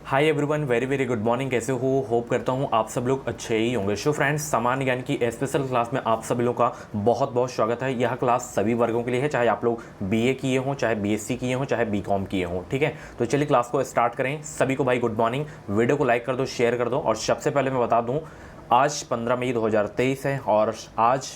Hi everyone, very very good morning. कैसे हो? Hope करता हूँ आप सब लोग अच्छे ही होंगे। सो फ्रेंड्स, सामान्य ज्ञान की स्पेशल क्लास में आप सभी लोगों का बहुत बहुत स्वागत है। यह क्लास सभी वर्गों के लिए है, चाहे आप लोग बीए किए हों, चाहे बीएससी किए हों, चाहे बीकॉम किए हों। ठीक है, तो चलिए क्लास को स्टार्ट करें। सभी को भाई गुड मॉर्निंग। वीडियो को लाइक कर दो, शेयर कर दो। और सबसे पहले मैं बता दूँ, आज 15 मई 2023 है और आज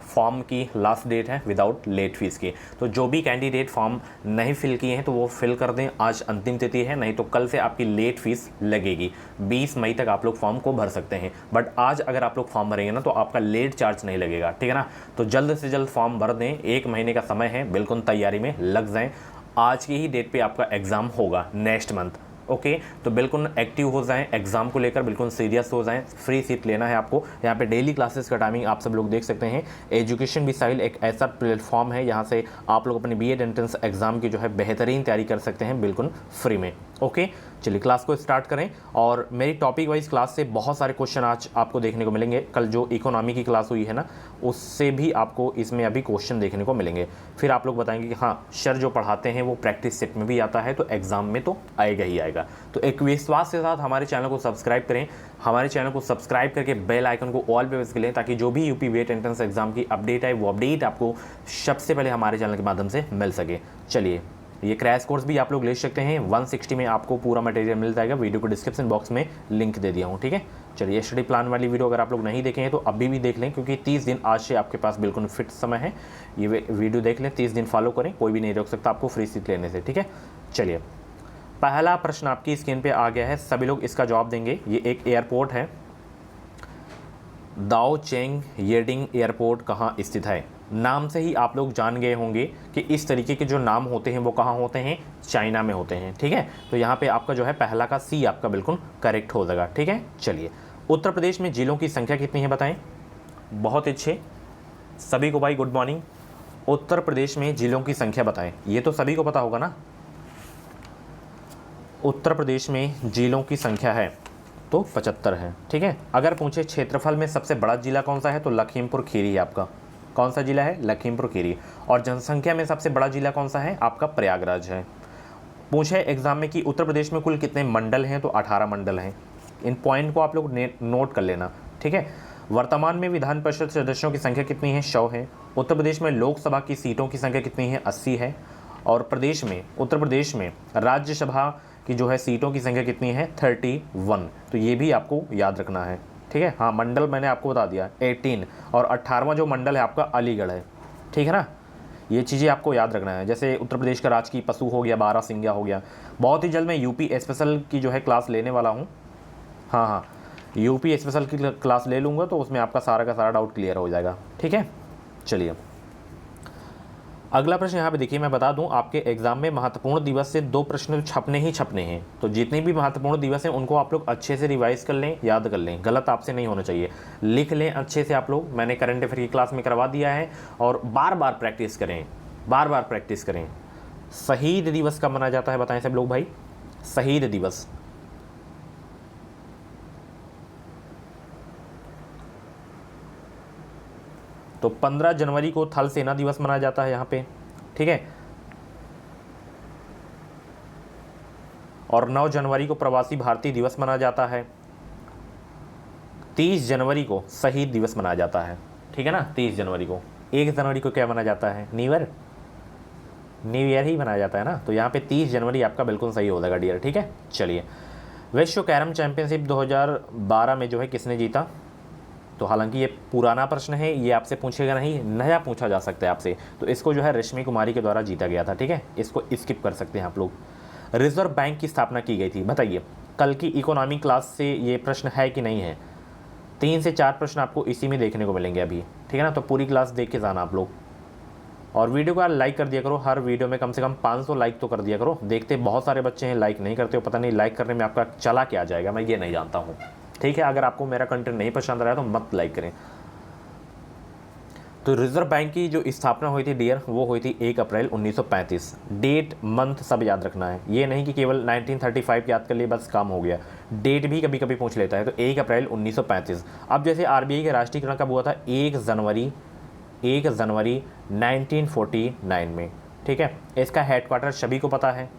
फॉर्म की लास्ट डेट है विदाउट लेट फीस की। तो जो भी कैंडिडेट फॉर्म नहीं फिल किए हैं तो वो फिल कर दें, आज अंतिम तिथि है, नहीं तो कल से आपकी लेट फीस लगेगी। 20 मई तक आप लोग फॉर्म को भर सकते हैं, बट आज अगर आप लोग फॉर्म भरेंगे ना तो आपका लेट चार्ज नहीं लगेगा। ठीक है ना, तो जल्द से जल्द फॉर्म भर दें, 1 महीने का समय है, बिल्कुल तैयारी में लग जाएं। आज की ही डेट पे आपका एग्ज़ाम होगा नेक्स्ट मंथ। ओके, तो बिल्कुल एक्टिव हो जाएं, एग्जाम को लेकर बिल्कुल सीरियस हो जाएं। फ्री सीट लेना है आपको। यहाँ पे डेली क्लासेस का टाइमिंग आप सब लोग देख सकते हैं। एजुकेशन मिसाइल एक ऐसा प्लेटफॉर्म है, यहाँ से आप लोग अपनी बीएड एंट्रेंस एग्जाम की जो है बेहतरीन तैयारी कर सकते हैं बिल्कुल फ्री में। ओके, चलिए क्लास को स्टार्ट करें। और मेरी टॉपिक वाइज क्लास से बहुत सारे क्वेश्चन आज आपको देखने को मिलेंगे। कल जो इकोनॉमी की क्लास हुई है ना, उससे भी आपको इसमें अभी क्वेश्चन देखने को मिलेंगे। फिर आप लोग बताएंगे कि हाँ सर जो पढ़ाते हैं वो प्रैक्टिस सेट में भी आता है, तो एग्जाम में तो आएगा ही आएगा। तो एक विश्वास के साथ हमारे चैनल को सब्सक्राइब करें। हमारे चैनल को सब्सक्राइब करके बेल आइकन को ऑल पे प्रेस करें, ताकि जो भी यूपी वेट एंट्रेंस एग्जाम की अपडेट है वो अपडेट आपको सबसे पहले हमारे चैनल के माध्यम से मिल सके। चलिए, ये क्रैश कोर्स भी आप लोग ले सकते हैं। 160 में आपको पूरा मटेरियल मिल जाएगा। वीडियो को डिस्क्रिप्शन बॉक्स में लिंक दे दिया हूँ। ठीक है, चलिए स्टडी प्लान वाली वीडियो अगर आप लोग नहीं देखे हैं तो अभी भी देख लें, क्योंकि 30 दिन आज से आपके पास बिल्कुल फिट समय है। ये वीडियो देख लें, 30 दिन फॉलो करें, कोई भी नहीं रोक सकता आपको फ्री सीट लेने से। ठीक है, चलिए पहला प्रश्न आपकी स्क्रीन पे आ गया है, सभी लोग इसका जवाब देंगे। ये एक एयरपोर्ट है, दाओ चेंग येडिंग एयरपोर्ट कहाँ स्थित है? नाम से ही आप लोग जान गए होंगे कि इस तरीके के जो नाम होते हैं वो कहाँ होते हैं, चाइना में होते हैं। ठीक है, तो यहाँ पे आपका जो है पहला का सी आपका बिल्कुल करेक्ट हो जाएगा। ठीक है, चलिए उत्तर प्रदेश में जिलों की संख्या कितनी है बताएं? बहुत अच्छे, सभी को भाई गुड मॉर्निंग। उत्तर प्रदेश में जिलों की संख्या बताएं, ये तो सभी को पता होगा ना। उत्तर प्रदेश में जिलों की संख्या है तो 75 है। ठीक है, अगर पूछे क्षेत्रफल में सबसे बड़ा जिला कौन सा है तो लखीमपुर खीरी है आपका। कौन सा जिला है? लखीमपुर खीरी। और जनसंख्या में सबसे बड़ा जिला कौन सा है? आपका प्रयागराज है। पूछे एग्जाम में कि उत्तर प्रदेश में कुल कितने मंडल हैं तो 18 मंडल हैं। इन पॉइंट को आप लोग नोट कर लेना। ठीक है, वर्तमान में विधान परिषद सदस्यों की संख्या कितनी है? 100 है। उत्तर प्रदेश में लोकसभा की सीटों की संख्या कितनी है? 80 है। और प्रदेश में, उत्तर प्रदेश में राज्यसभा की जो है सीटों की संख्या कितनी है? 31। तो ये भी आपको याद रखना है। ठीक है, हाँ मंडल मैंने आपको बता दिया 18, और 18वां जो मंडल है आपका अलीगढ़ है। ठीक है ना, ये चीज़ें आपको याद रखना है। जैसे उत्तर प्रदेश का राजकीय पशु हो गया, बारहसिंगा हो गया। बहुत ही जल्द मैं यूपी स्पेशल की जो है क्लास लेने वाला हूँ। हाँ, यूपी स्पेशल की क्लास ले लूँगा तो उसमें आपका सारा का सारा डाउट क्लियर हो जाएगा। ठीक है, चलिए अगला प्रश्न यहाँ पे देखिए। मैं बता दूं, आपके एग्जाम में महत्वपूर्ण दिवस से 2 प्रश्न छपने ही छपने हैं। तो जितने भी महत्वपूर्ण दिवस हैं उनको आप लोग अच्छे से रिवाइज कर लें, याद कर लें। गलत आपसे नहीं होना चाहिए, लिख लें अच्छे से आप लोग। मैंने करंट अफेयर की क्लास में करवा दिया है, और बार बार प्रैक्टिस करें, बार बार प्रैक्टिस करें। शहीद दिवस कब मनाया जाता है बताएं सब लोग भाई? शहीद दिवस तो 15 जनवरी को थल सेना दिवस मनाया जाता है यहाँ पे। ठीक है, और 9 जनवरी को प्रवासी भारतीय दिवस मनाया जाता है। 30 जनवरी को शहीद दिवस मनाया जाता है। ठीक है ना, 30 जनवरी को। 1 जनवरी को क्या मनाया जाता है? न्यू ईयर ही मनाया जाता है ना। तो यहाँ पे 30 जनवरी आपका बिल्कुल सही हो जाएगा डियर। ठीक है, चलिए विश्व कैरम चैंपियनशिप 2012 में जो है किसने जीता? तो हालांकि ये पुराना प्रश्न है, ये आपसे पूछेगा नहीं, नया पूछा जा सकता है आपसे। तो इसको जो है रश्मि कुमारी के द्वारा जीता गया था। ठीक है, इसको स्किप कर सकते हैं आप लोग। रिजर्व बैंक की स्थापना की गई थी बताइए? कल की इकोनॉमी क्लास से ये प्रश्न है कि नहीं है? 3 से 4 प्रश्न आपको इसी में देखने को मिलेंगे अभी। ठीक है ना, तो पूरी क्लास देख के जाना आप लोग। और वीडियो को लाइक कर दिया करो, हर वीडियो में कम से कम 500 लाइक तो कर दिया करो। देखते बहुत सारे बच्चे हैं, लाइक नहीं करते हो। पता नहीं लाइक करने में आपका चला क्या जाएगा, मैं ये नहीं जानता हूँ। ठीक है, अगर आपको मेरा कंटेंट नहीं पसंद आ रहा है तो मत लाइक करें। तो रिजर्व बैंक की जो स्थापना हुई थी डियर, वो हुई थी 1 अप्रैल 1935। डेट मंथ सब याद रखना है, ये नहीं कि केवल 1935 याद कर लिए बस काम हो गया। डेट भी कभी कभी पूछ लेता है। तो 1 अप्रैल 1935। अब जैसे आरबीआई का राष्ट्रीयकरण कब हुआ था? 1 जनवरी 1949 में। ठीक है, इसका हेडक्वार्टर सभी को पता है,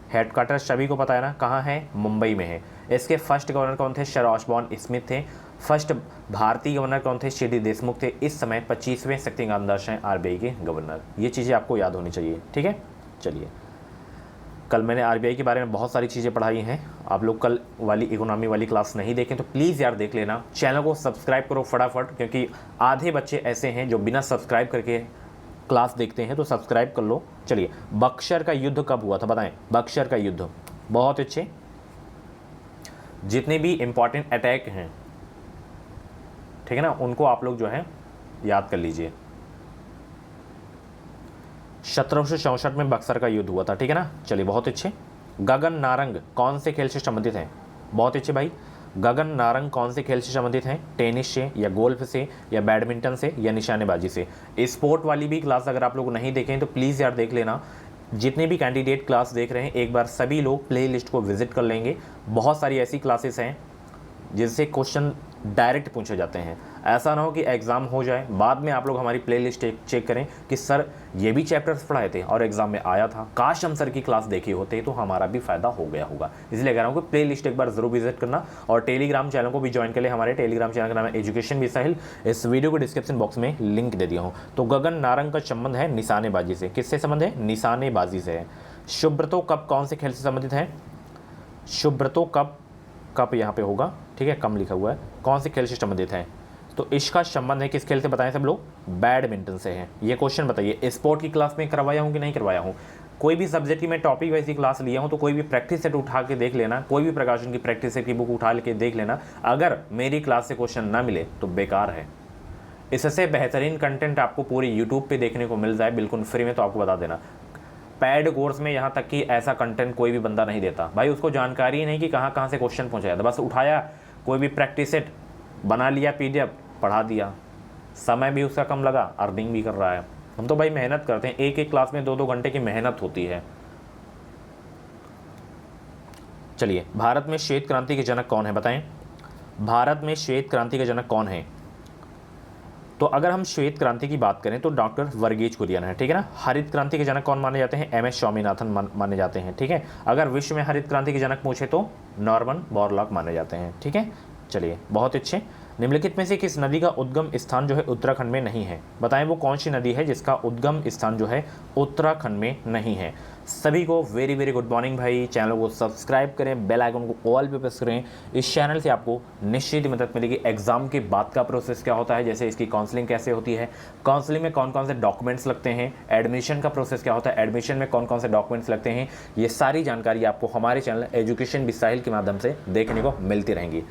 हेडक्वार्टर सभी को पता है ना, कहाँ है, मुंबई में है। इसके फर्स्ट गवर्नर कौन थे, सर ऑशबॉर्न स्मिथ थे। फर्स्ट भारतीय गवर्नर कौन थे, सी डी देशमुख थे। इस समय 25वें शक्तिकांत दास हैं आरबीआई के गवर्नर। ये चीज़ें आपको याद होनी चाहिए, ठीक है। चलिए, कल मैंने आरबीआई के बारे में बहुत सारी चीज़ें पढ़ाई हैं। आप लोग कल वाली इकोनॉमी वाली क्लास नहीं देखें तो प्लीज़ यार देख लेना। चैनल को सब्सक्राइब करो फटाफट, क्योंकि आधे बच्चे ऐसे हैं जो बिना सब्सक्राइब करके क्लास देखते हैं, तो सब्सक्राइब कर लो। चलिए, बक्सर का युद्ध कब हुआ था बताएं, बक्सर का युद्ध। बहुत अच्छे, जितने भी इंपॉर्टेंट अटैक हैं, ठीक है ना, उनको आप लोग जो है याद कर लीजिए। 1764 में बक्सर का युद्ध हुआ था, ठीक है ना। चलिए, बहुत अच्छे। गगन नारंग कौन से खेल से संबंधित हैं, बहुत अच्छे भाई। गगन नारंग कौन से खेल से संबंधित हैं, टेनिस से या गोल्फ से या बैडमिंटन से या निशानेबाजी से। स्पोर्ट वाली भी क्लास अगर आप लोग नहीं देखें तो प्लीज़ यार देख लेना। जितने भी कैंडिडेट क्लास देख रहे हैं, एक बार सभी लोग प्ले लिस्ट को विजिट कर लेंगे। बहुत सारी ऐसी क्लासेस हैं जिनसे क्वेश्चन डायरेक्ट पूछे जाते हैं। ऐसा ना हो कि एग्ज़ाम हो जाए, बाद में आप लोग हमारी प्लेलिस्ट चेक करें कि सर ये भी चैप्टर्स पढ़ाए थे और एग्ज़ाम में आया था, काश हम सर की क्लास देखे होते तो हमारा भी फ़ायदा हो गया होगा। इसलिए कह रहा हूँ कि प्लेलिस्ट एक बार ज़रूर विजिट करना, और टेलीग्राम चैनल को भी ज्वाइन कर ले। हमारे टेलीग्राम चैनल का नाम है एजुकेशन विद साहिल। इस वीडियो को डिस्क्रिप्शन बॉक्स में लिंक दे दिया हूँ। तो गगन नारंग का संबंध है निशानेबाजी से। किससे संबंध है, निशानेबाजी से है। सुब्रतो कप कौन से खेल से संबंधित है, सुब्रतो कप, कप यहाँ पे होगा, ठीक है, कम लिखा हुआ है, कौन से खेल से संबंधित है। तो इसका संबंध है किस खेल से बताएं सब लोग, बैडमिंटन से है। ये क्वेश्चन बताइए, स्पोर्ट की क्लास में करवाया हूँ कि नहीं करवाया हूँ। कोई भी सब्जेक्ट की मैं टॉपिक वैसी क्लास लिया हूँ तो कोई भी प्रैक्टिस सेट उठा के देख लेना, कोई भी प्रकाशन की प्रैक्टिस सेट की बुक उठा के देख लेना। अगर मेरी क्लास से क्वेश्चन ना मिले तो बेकार है। इससे बेहतरीन कंटेंट आपको पूरी यूट्यूब पे देखने को मिल जाए बिल्कुल फ्री में, तो आपको बता देना, पैड कोर्स में यहाँ तक कि ऐसा कंटेंट कोई भी बंदा नहीं देता भाई। उसको जानकारी ही नहीं कि कहाँ कहाँ से क्वेश्चन पूछा जाता, बस उठाया कोई भी प्रैक्टिस सेट बना लिया, पीडीएफ पढ़ा दिया, समय भी उसका कम लगा, अर्निंग भी कर रहा है। हम तो भाई मेहनत करते हैं, एक एक क्लास में 2-2 घंटे की मेहनत होती है। चलिए, भारत में श्वेत क्रांति के जनक कौन है बताएं, भारत में श्वेत क्रांति के जनक कौन है। तो अगर हम श्वेत क्रांति की बात करें तो डॉक्टर वर्गीज कुरियन है, ठीक है ना। हरित क्रांति के जनक कौन माने जाते हैं, एम एस स्वामीनाथन माने जाते हैं, ठीक है। अगर विश्व में हरित क्रांति के जनक पूछे तो नॉर्मन बोरलॉग माने जाते हैं, ठीक है। चलिए, बहुत अच्छे। निम्नलिखित में से किस नदी का उद्गम स्थान जो है उत्तराखंड में नहीं है, बताएं वो कौन सी नदी है जिसका उद्गम स्थान जो है उत्तराखंड में नहीं है। सभी को वेरी वेरी गुड मॉर्निंग भाई। चैनल को सब्सक्राइब करें, बेल आइकन को ऑल पे प्रेस करें। इस चैनल से आपको निश्चित मदद मिलेगी। एग्जाम के बाद का प्रोसेस क्या होता है, जैसे इसकी काउंसलिंग कैसे होती है, काउंसलिंग में कौन कौन से डॉक्यूमेंट्स लगते हैं, एडमिशन का प्रोसेस क्या होता है, एडमिशन में कौन कौन से डॉक्यूमेंट्स लगते हैं, ये सारी जानकारी आपको हमारे चैनल एजुकेशन विद साहिल के माध्यम से देखने को मिलती रहेंगी।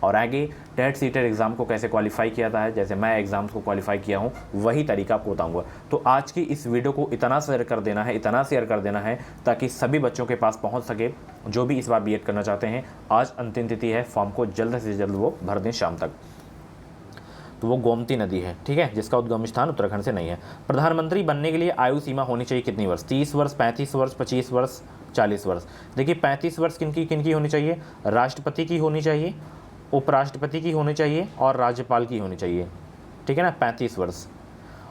और आगे टेट सीटेट एग्ज़ाम को कैसे क्वालिफाई किया जाता है, जैसे मैं एग्ज़ाम्स को क्वालिफाई किया हूँ वही तरीका आपको बताऊँगा। तो आज की इस वीडियो को इतना शेयर कर देना है, इतना शेयर कर देना है ताकि सभी बच्चों के पास पहुँच सके जो भी इस बार बीएड करना चाहते हैं। आज अंतिम तिथि है, फॉर्म को जल्द से जल्द वो भर दें शाम तक। तो वो गोमती नदी है, ठीक है, जिसका उद्गम स्थान उत्तराखंड से नहीं है। प्रधानमंत्री बनने के लिए आयु सीमा होनी चाहिए कितनी वर्ष, 30 वर्ष, 35 वर्ष, 25 वर्ष, 40 वर्ष। देखिए, 35 वर्ष किनकी होनी चाहिए, राष्ट्रपति की होनी चाहिए, उपराष्ट्रपति की होनी चाहिए और राज्यपाल की होनी चाहिए, ठीक है ना, 35 वर्ष।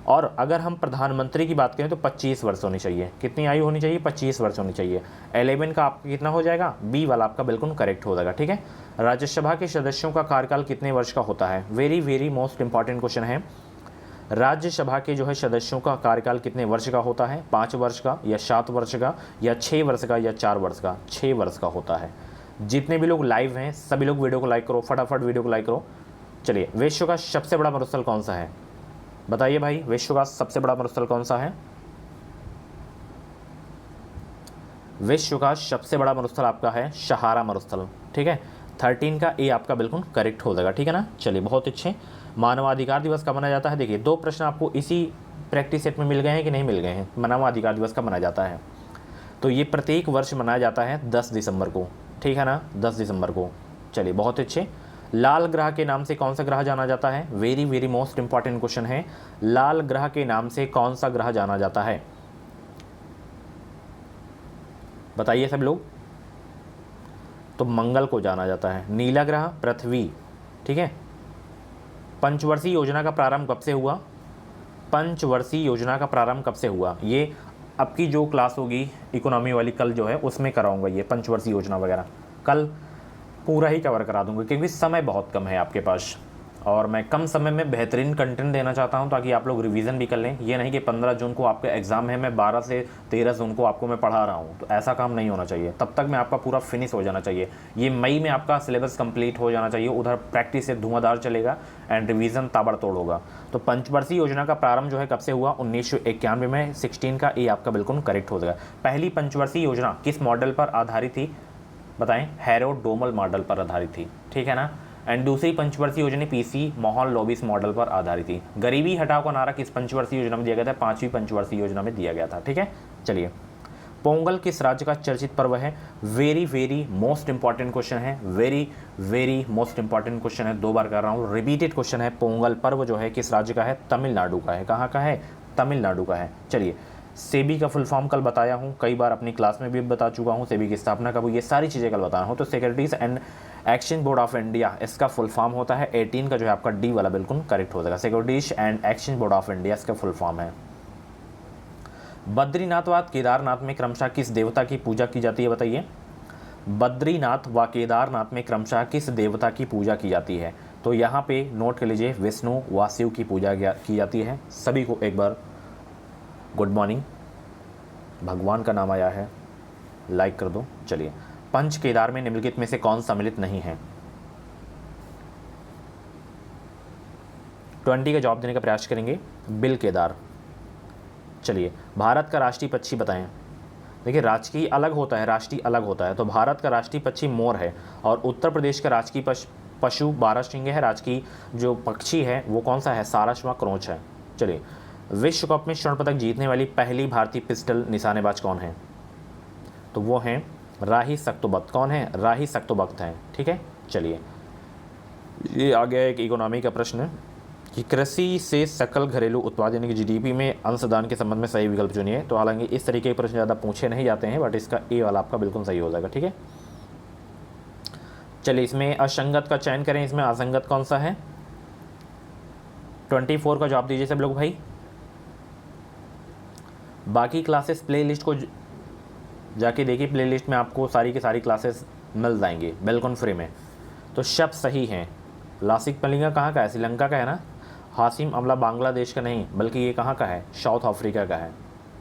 और अगर हम प्रधानमंत्री की बात करें तो 25 वर्ष होनी चाहिए। कितनी आयु होनी चाहिए, 25 वर्ष होनी चाहिए। 11 का आपका कितना हो जाएगा, बी वाला आपका बिल्कुल करेक्ट हो जाएगा, ठीक है। राज्यसभा के सदस्यों का कार्यकाल कितने वर्ष का होता है, very very most important question है। राज्यसभा के जो है सदस्यों का कार्यकाल कितने वर्ष का होता है, 5 वर्ष का या 7 वर्ष का या 6 वर्ष का या 4 वर्ष का, 6 वर्ष का होता है। जितने भी लोग लाइव हैं सभी लोग वीडियो को लाइक करो, फटाफट वीडियो को लाइक करो। चलिए, विश्व का सबसे बड़ा मरुस्थल कौन सा है, बताइए भाई, विश्व का सबसे बड़ा मरुस्थल कौन सा है। विश्व का सबसे बड़ा मरुस्थल आपका है सहारा मरुस्थल, ठीक है। 13 का ए आपका बिल्कुल करेक्ट हो जाएगा, ठीक है ना। चलिए, बहुत अच्छे। मानवाधिकार दिवस कब मनाया जाता है, देखिए 2 प्रश्न आपको इसी प्रैक्टिस सेट में मिल गए हैं कि नहीं मिल गए हैं। मानवाधिकार दिवस कब मनाया जाता है, तो ये प्रत्येक वर्ष मनाया जाता है 10 दिसंबर को, ठीक है ना, 10 दिसंबर को। चलिए, बहुत अच्छे। लाल ग्रह के नाम से कौन सा ग्रह जाना जाता है, very very most important question है। लाल ग्रह के नाम से कौन सा ग्रह जाना जाता है, बताइए सब लोग। तो मंगल को जाना जाता है। नीला ग्रह पृथ्वी, ठीक है। पंचवर्षीय योजना का प्रारंभ कब से हुआ, पंचवर्षीय योजना का प्रारंभ कब से हुआ, ये अब की जो क्लास होगी इकोनॉमी वाली कल जो है उसमें कराऊंगा, ये पंचवर्षीय योजना वगैरह कल पूरा ही कवर करा दूंगा, क्योंकि समय बहुत कम है आपके पास और मैं कम समय में बेहतरीन कंटेंट देना चाहता हूं ताकि आप लोग रिवीजन भी कर लें। ये नहीं कि 15 जून को आपका एग्ज़ाम है, मैं 12 से 13 जून को आपको मैं पढ़ा रहा हूं, तो ऐसा काम नहीं होना चाहिए। तब तक मैं आपका पूरा फिनिश हो जाना चाहिए, ये मई में आपका सिलेबस कंप्लीट हो जाना चाहिए। उधर प्रैक्टिस से धुआंधार चलेगा एंड रिवीजन ताबड़तोड़ होगा। तो पंचवर्षीय योजना का प्रारंभ जो है कब से हुआ? 1991 में। 16 का ए आपका बिल्कुल करेक्ट हो जाएगा। पहली पंचवर्षीय योजना किस मॉडल पर आधारित थी बताएं? हैरो-डोमल मॉडल पर आधारित थी, ठीक है ना। एंड दूसरी पंचवर्षीय योजना पीसी मोहन लोबिस मॉडल पर आधारित थी। गरीबी हटाओ का नारा किस पंचवर्षीय योजना में दिया गया था? 5वीं पंचवर्षीय योजना में दिया गया था, ठीक है। चलिए, पोंगल किस राज्य का चर्चित पर्व है? Very very most important question है, very very most important question है, 2 बार कर रहा हूँ, रिपीटेड क्वेश्चन है। पोंगल पर्व जो है किस राज्य का है? तमिलनाडु का है। कहाँ का है? तमिलनाडु का है। चलिए, सेबी का फुल फॉर्म कल बताया हूँ, कई बार अपनी क्लास में भी बता चुका हूँ। सेबी की स्थापना कब हुई, ये सारी चीज़ें कल बताया हूँ। तो securities and exchange board of India, इसका फुल फॉर्म होता है 18 का जो है आपका डी वाला बिल्कुल करेक्ट हो जाएगा। Securities and exchange board of India इसका फुल फॉर्म है। बद्रीनाथ व केदारनाथ में क्रमशः किस देवता की पूजा की जाती है बताइए? बद्रीनाथ व केदारनाथ में क्रमशः किस देवता की पूजा की जाती है? तो यहाँ पे नोट कर लीजिए, विष्णु व शिव की पूजा की जाती है। सभी को एक बार गुड मॉर्निंग, भगवान का नाम आया है, लाइक कर दो। चलिए, पंच केदार में निम्नलिखित में से कौन सम्मिलित नहीं है? 20 का जवाब देने का प्रयास करेंगे। बिल केदार। चलिए, भारत का राष्ट्रीय पक्षी बताएं। देखिए, राजकीय अलग होता है, राष्ट्रीय अलग होता है। तो भारत का राष्ट्रीय पक्षी मोर है और उत्तर प्रदेश का राजकीय पशु बारहसिंह है। राजकीय जो पक्षी है वो कौन सा है? सारस व क्रोच है। चलिए, विश्व कप में स्वर्ण पदक जीतने वाली पहली भारतीय पिस्टल निशानेबाज कौन है? तो वो हैं राही सक्तोबख्त। कौन है? राही सक्तोबख्त हैं, ठीक है। चलिए, ये आ गया एक इकोनॉमी का प्रश्न कि कृषि से सकल घरेलू उत्पाद यानी कि जीडीपी में अंशदान के संबंध में सही विकल्प चुनिए। तो हालांकि इस तरीके के प्रश्न ज़्यादा पूछे नहीं जाते हैं, बट इसका ए वाला आपका बिल्कुल सही हो जाएगा, ठीक है। चलिए, इसमें असंगत का चयन करें। इसमें असंगत कौन सा है? 24 का जवाब दीजिए सब लोग भाई। बाकी क्लासेस प्लेलिस्ट को जाके देखिए, प्लेलिस्ट में आपको सारी की सारी क्लासेस मिल जाएंगी बिल्कुल फ्री में। तो शब्द सही हैं। लासिक मलिंगा कहाँ का है? श्रीलंका का है ना। हाशिम अमला बांग्लादेश का नहीं, बल्कि ये कहाँ का है? साउथ अफ्रीका का है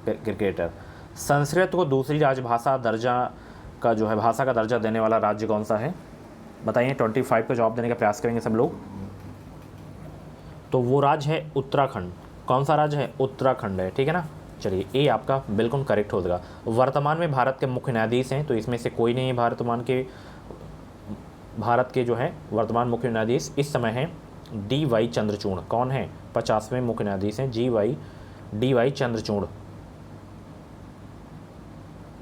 क्रिकेटर। संस्कृत को दूसरी राजभाषा दर्जा का जो है भाषा का दर्जा देने वाला राज्य कौन सा है बताइए? 25 का जवाब देने का प्रयास करेंगे सब लोग। तो वो राज्य है उत्तराखंड। कौन सा राज्य है? उत्तराखंड है, ठीक है ना। चलिए, ए आपका बिल्कुल करेक्ट हो जाएगा। वर्तमान में भारत के मुख्य न्यायाधीश हैं, तो इसमें से कोई नहीं है। भारत के जो है वर्तमान मुख्य न्यायाधीश इस समय हैं डी.वाई. चंद्रचूड़। कौन है? 50वें मुख्य न्यायाधीश हैं डी.वाई. चंद्रचूड़,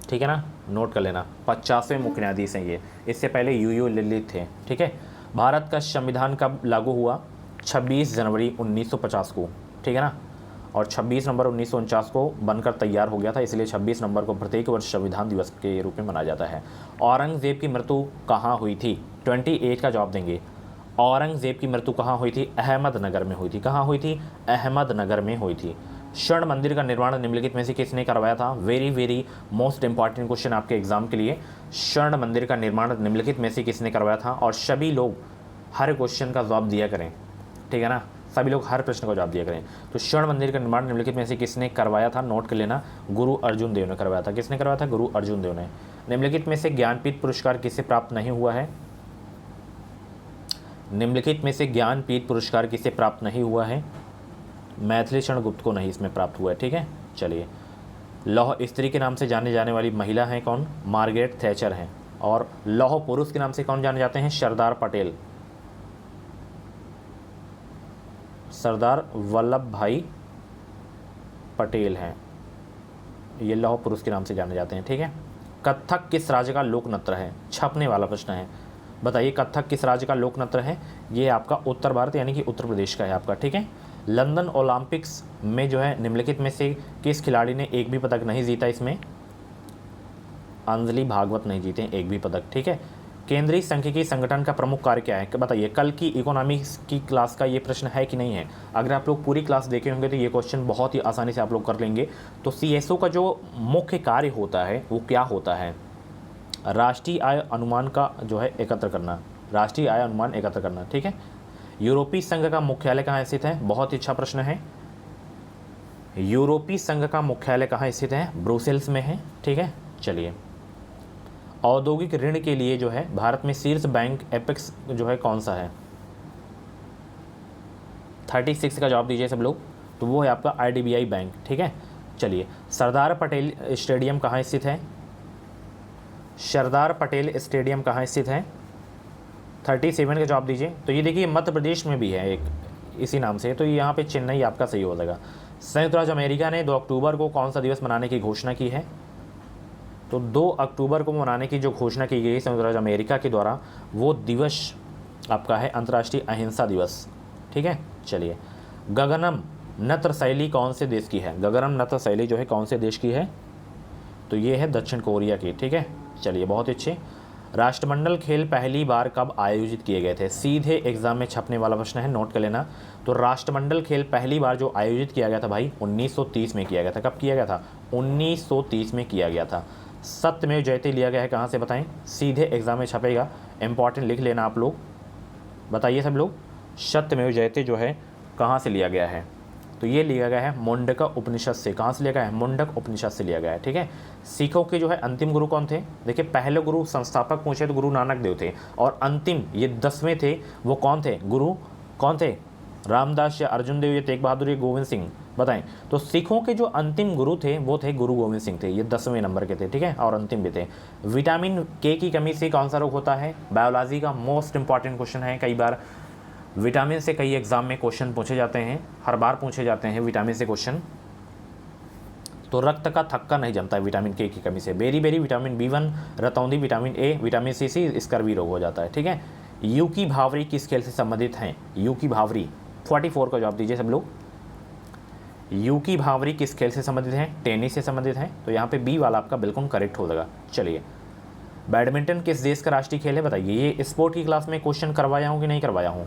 ठीक है ना, नोट कर लेना। 50वें मुख्य न्यायाधीश हैं ये। इससे पहले यू ललित थे, ठीक है। भारत का संविधान कब लागू हुआ? 26 जनवरी 1950 को, ठीक है ना। और 26 नवंबर 1949 को बनकर तैयार हो गया था, इसलिए 26 नवंबर को प्रत्येक वर्ष संविधान दिवस के रूप में मनाया जाता है। औरंगजेब की मृत्यु कहाँ हुई थी? 28 का जवाब देंगे। औरंगजेब की मृत्यु कहाँ हुई थी? अहमदनगर में हुई थी। कहाँ हुई थी? अहमदनगर में हुई थी। स्वर्ण मंदिर का निर्माण निम्नलिखित में से किसने करवाया था? Very very most important question आपके एग्जाम के लिए। स्वर्ण मंदिर का निर्माण निम्नलिखित में से किसने करवाया था? और सभी लोग हर क्वेश्चन का जवाब दिया करें, ठीक है ना। सभी लोग हर प्रश्न का जवाब दिया करें। तो स्वर्ण मंदिर का निर्माण निम्नलिखित में से किसने करवाया था? नोट कर लेना, गुरु अर्जुन देव ने करवाया था। किसने करवाया था? गुरु अर्जुन देव ने। निम्नलिखित में से ज्ञानपीठ पुरस्कार किसे प्राप्त नहीं हुआ है? निम्नलिखित में से ज्ञानपीठ पुरस्कार किसे प्राप्त नहीं हुआ है? मैथिली शरण गुप्त को नहीं इसमें प्राप्त हुआ है, ठीक है। चलिए, लौह स्त्री के नाम से जाने जाने वाली महिला हैं कौन? मार्गरेट थैचर हैं। और लौह पुरुष के नाम से कौन जाने जाते हैं? सरदार पटेल, सरदार वल्लभ भाई पटेल हैं, ये लौह पुरुष के नाम से जाने जाते हैं, ठीक है। कथक किस राज्य का लोक नृत्य है? छपने वाला प्रश्न है, बताइए कथक किस राज्य का लोक नृत्य है? ये आपका उत्तर भारत यानी कि उत्तर प्रदेश का है आपका, ठीक है। लंदन ओलंपिक्स में जो है निम्नलिखित में से किस खिलाड़ी ने एक भी पदक नहीं जीता? इसमें अंजलि भागवत नहीं जीते एक भी पदक, ठीक है। केंद्रीय सांख्यिकी संगठन का प्रमुख कार्य क्या है, बताइए। कल की इकोनॉमिक्स की क्लास का ये प्रश्न है कि नहीं है। अगर आप लोग पूरी क्लास देखे होंगे तो ये क्वेश्चन बहुत ही आसानी से आप लोग कर लेंगे। तो सीएसओ का जो मुख्य कार्य होता है वो क्या होता है, राष्ट्रीय आय अनुमान का जो है एकत्र करना, राष्ट्रीय आय अनुमान एकत्र करना, ठीक है। यूरोपीय संघ का मुख्यालय कहाँ स्थित है, बहुत ही अच्छा प्रश्न है। यूरोपीय संघ का मुख्यालय कहाँ स्थित है, ब्रुसेल्स में है, ठीक है। चलिए, औद्योगिक ऋण के लिए जो है भारत में शीर्ष बैंक एपेक्स जो है कौन सा है, 36 का जवाब दीजिए सब लोग। तो वो है आपका आईडीबीआई बैंक, ठीक है। चलिए, सरदार पटेल स्टेडियम कहाँ स्थित है, सरदार पटेल स्टेडियम कहाँ स्थित है, 37 का जवाब दीजिए। तो ये देखिए मध्य प्रदेश में भी है एक इसी नाम से, तो यहाँ पे चेन्नई आपका सही हो जाएगा। संयुक्त राज्य अमेरिका ने 2 अक्टूबर को कौन सा दिवस मनाने की घोषणा की है, तो 2 अक्टूबर को मनाने की जो घोषणा की गई संयुक्त राज्य अमेरिका के द्वारा, वो दिवस आपका है अंतर्राष्ट्रीय अहिंसा दिवस, ठीक है। चलिए, गगनम नृत्य शैली कौन से देश की है, गगनम नृत्य शैली जो है कौन से देश की है, तो ये है दक्षिण कोरिया की, ठीक है। चलिए, बहुत अच्छे। राष्ट्रमंडल खेल पहली बार कब आयोजित किए गए थे, सीधे एग्जाम में छपने वाला प्रश्न है, नोट कर लेना। तो राष्ट्रमंडल खेल पहली बार जो आयोजित किया गया था भाई 1930 में किया गया था। कब किया गया था, 1930 में किया गया था। सत्यमेव जयते लिया गया है कहाँ से, बताएं, सीधे एग्जाम में छपेगा, इंपॉर्टेंट लिख लेना आप लोग, बताइए सब लोग। सत्यमेव जयते जो है कहाँ से लिया गया है, तो ये लिया गया है मुंडक उपनिषद से। कहाँ से लिया गया है, मुंडक उपनिषद से लिया गया है, ठीक है। सिखों के जो है अंतिम गुरु कौन थे, देखिए पहले गुरु संस्थापक पूछे तो गुरु नानक देव थे, और अंतिम ये 10वें थे वो कौन थे, गुरु कौन थे, रामदास या अर्जुन देव या तेग बहादुर या गोविंद सिंह, बताएं। तो सिखों के जो अंतिम गुरु थे वो थे गुरु गोविंद सिंह थे, ये 10वें नंबर के थे, ठीक है, और अंतिम भी थे। विटामिन के की कमी से कौन सा रोग होता है, बायोलॉजी का मोस्ट इंपॉर्टेंट क्वेश्चन है, कई बार विटामिन से कई एग्जाम में क्वेश्चन पूछे जाते हैं, हर बार पूछे जाते हैं विटामिन से क्वेश्चन। तो रक्त का थक्का नहीं जमता है विटामिन के की कमी से, बेरी बेरी, विटामिन B1, रतौंधी, vitamin A, vitamin C scurvy रोग हो जाता है, ठीक है। यू की भावरी किस खेल से संबंधित हैं, यू की भावरी, 44 का जवाब दीजिए सब लोग। यू की भावरी किस खेल से संबंधित हैं, टेनिस से संबंधित हैं, तो यहाँ पे बी वाला आपका बिल्कुल करेक्ट हो जाएगा। चलिए, बैडमिंटन किस देश का राष्ट्रीय खेल है, बताइए। ये स्पोर्ट की क्लास में क्वेश्चन करवाया हूँ कि नहीं करवाया हूँ,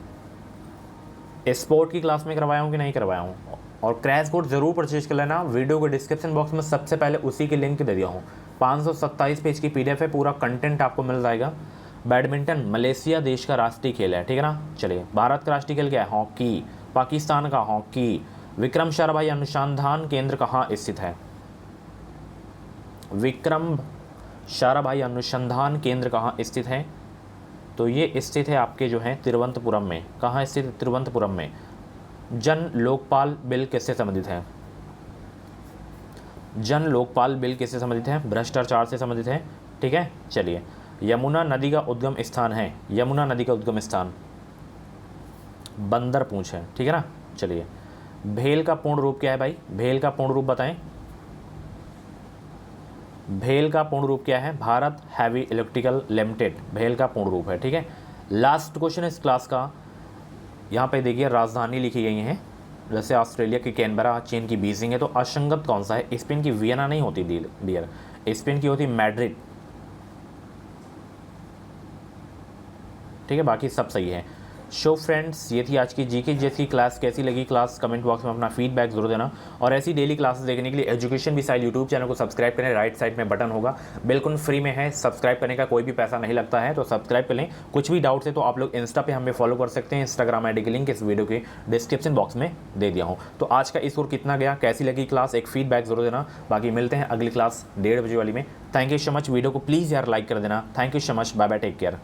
स्पोर्ट की क्लास में करवाया हूँ कि नहीं करवाया हूँ। और क्रैश कोर्स जरूर परचेज कर लेना, वीडियो के डिस्क्रिप्शन बॉक्स में सबसे पहले उसी की लिंक दे दिया हूँ। 527 पेज की PDF है, पूरा कंटेंट आपको मिल जाएगा। बैडमिंटन मलेशिया देश का राष्ट्रीय खेल है, ठीक है ना। चलिए, भारत का राष्ट्रीय खेल क्या है, हॉकी, पाकिस्तान का हॉकी। विक्रम साराभाई अनुसंधान केंद्र कहाँ स्थित है, विक्रम साराभाई अनुसंधान केंद्र कहाँ स्थित है, तो ये स्थित है आपके जो है तिरुवनंतपुरम में। कहाँ स्थित है, तिरुवनंतपुरम में। जन लोकपाल बिल किससे संबंधित है, जन लोकपाल बिल किससे संबंधित है, भ्रष्टाचार से संबंधित है, ठीक है। चलिए, यमुना नदी का उद्गम स्थान है, यमुना नदी का उद्गम स्थान बंदर पूंछ है, ठीक है ना। चलिए, भेल का पूर्ण रूप क्या है भाई, भेल का पूर्ण रूप बताएं, भेल का पूर्ण रूप क्या है, भारत हैवी इलेक्ट्रिकल लिमिटेड, भेल का पूर्ण रूप है, ठीक है। लास्ट क्वेश्चन इस क्लास का, यहाँ पे देखिए राजधानी लिखी गई है, जैसे ऑस्ट्रेलिया की कैनबरा, चीन की बीजिंग है, तो असंगत कौन सा है, स्पेन की वियना नहीं होती डियर, स्पेन की होती मैड्रिड, ठीक है, बाकी सब सही है। सो फ्रेंड्स, ये थी आज की जीके जैसी क्लास। कैसी लगी क्लास, कमेंट बॉक्स में अपना फीडबैक जरूर देना, और ऐसी डेली क्लासेस देखने के लिए एजुकेशन मिसाइल यूट्यूब चैनल को सब्सक्राइब करें, राइट साइड में बटन होगा, बिल्कुल फ्री में है, सब्सक्राइब करने का कोई भी पैसा नहीं लगता है, तो सब्सक्राइब कर लें। कुछ भी डाउट्स है तो आप लोग इंस्टा पे हमें फॉलो कर सकते हैं, इंस्टाग्राम ID की लिंक इस वीडियो के डिस्क्रिप्शन बॉक्स में दे दिया हूँ। तो आज का स्कोर कितना गया, कैसी लगी क्लास, एक फीडबैक जरूर देना। बाकी मिलते हैं अगली क्लास 1:30 बजे वाली में। Thank you so much, video को प्लीज़ यार लाइक कर देना। Thank you so much, bye bye, take care.